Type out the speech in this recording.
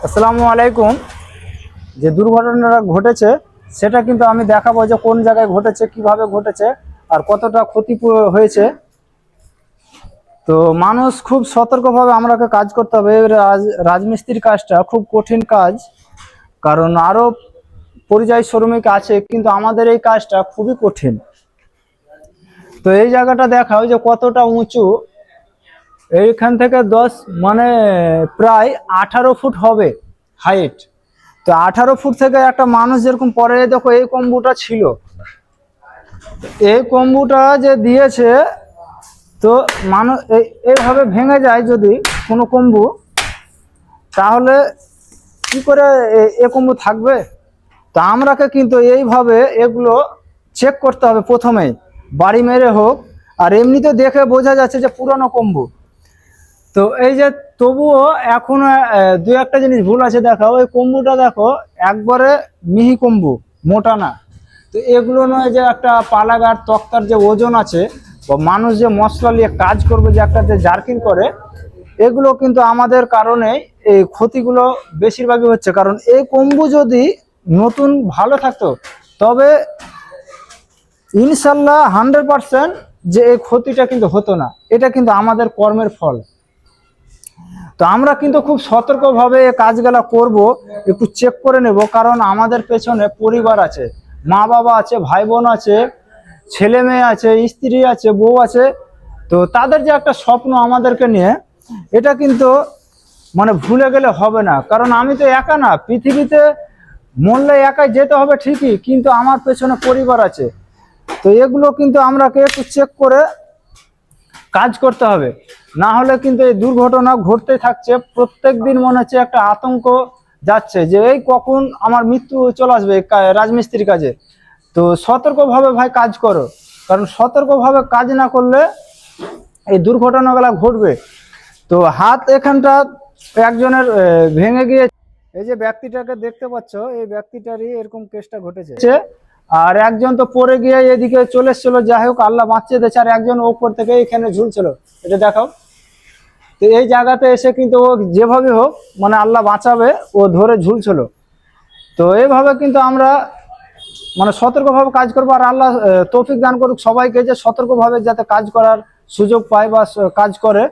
আসসালামু আলাইকুম। যে দুর্ঘটনাটা ঘটেছে সেটা কিন্তু আমি দেখাবো যে কোন জায়গায় ঘটেছে, কিভাবে ঘটেছে আর কতটা ক্ষতি হয়েছে। তো মানুষ খুব সতর্কভাবে আমাকে কাজ করতে হবে। রাজমিস্ত্রির কাজটা খুব কঠিন কাজ, কারণ আরো পরিযায়ী শ্রমিক আছে, কিন্তু আমাদের এই কাজটা খুবই কঠিন। তো এই জায়গাটা দেখাও যে কতটা উঁচু। এইখান থেকে প্রায় 18 ফুট হবে হাইট। তো 18 ফুট থেকে একটা মানুষ যেরকম পরে, দেখো এই কম্বুটা ছিল, এই কম্বুটা যে দিয়েছে, তো মানুষ এইভাবে ভেঙে যায় যদি কোনো কম্বু, তাহলে কি করে এ কম্বু থাকবে? তো আমরাকে কিন্তু এইভাবে এগুলো চেক করতে হবে প্রথমেই, বাড়ি মেরে হোক। আর এমনিতে দেখে বোঝা যাচ্ছে যে পুরনো কম্বু। তো এই যে তবুও এখন দু একটা জিনিস ভুল আছে। দেখো ওই কম্বুটা দেখো একবারে মিহি কম্বু, মোটা না। তো এগুলো নয় যে একটা পালাগার তক্তার যে ওজন আছে, বা মানুষ যে মশলা নিয়ে কাজ করবে, যে একটা যে জার্কিং করে, এগুলো কিন্তু আমাদের কারণে এই ক্ষতিগুলো বেশিরভাগই হচ্ছে। কারণ এই কম্বু যদি নতুন ভালো থাকতো, তবে ইনশাল্লাহ 100% যে এই ক্ষতিটা কিন্তু হতো না। এটা কিন্তু আমাদের কর্মের ফল। তো আমরা কিন্তু খুব সতর্কভাবে এই কাজগুলা করব, একটু চেক করে নেব। কারণ আমাদের পেছনে পরিবার আছে, মা বাবা আছে, ভাই বোন আছে, ছেলে মেয়ে আছে, স্ত্রী আছে, বউ আছে। তো তাদের যে একটা স্বপ্ন আমাদেরকে নিয়ে, এটা কিন্তু ভুলে গেলে হবে না। কারণ আমি তো একা না, পৃথিবীতে মরলে একাই যেতে হবে ঠিকই, কিন্তু আমার পেছনে পরিবার আছে। তো এগুলো কিন্তু আমরাকে একটু চেক করে কাজ করতে হবে, না হলে কিন্তু এই দুর্ঘটনা ঘটতে থাকছে। প্রত্যেক দিন মনে হচ্ছে একটা আতঙ্ক যাচ্ছে যে এই কখন আমার মৃত্যু চলে আসবে রাজমিস্ত্রির কাজে। তো সতর্কভাবে ভাই কাজ করো, কারণ সতর্কভাবে কাজ না করলে এই দুর্ঘটনাগুলো ঘটবে। তো হাত এখানটা একজনের ভেঙে গিয়ে, এই যে ব্যক্তিটাকে দেখতে পাচ্ছ, এই ব্যক্তিটারই এরকম কেসটা ঘটেছে। আর একজন তো পড়ে গিয়ে এদিকে চলে এসেছিল, যাই হোক আল্লাহ বাঁচিয়ে দিয়েছে। আর একজন ওপর থেকে এখানে ঝুলছিল, এটা দেখাও। তো এই জায়গাতে এসে কিন্তু ও যেভাবে হোক আল্লাহ বাঁচাবে, ও ধরে ঝুলছিল। তো এইভাবে কিন্তু আমরা সতর্কভাবে কাজ করবো। আর আল্লাহ তৌফিক দান করুক সবাইকে, যে সতর্কভাবে যাতে কাজ করার সুযোগ পায় বা কাজ করে।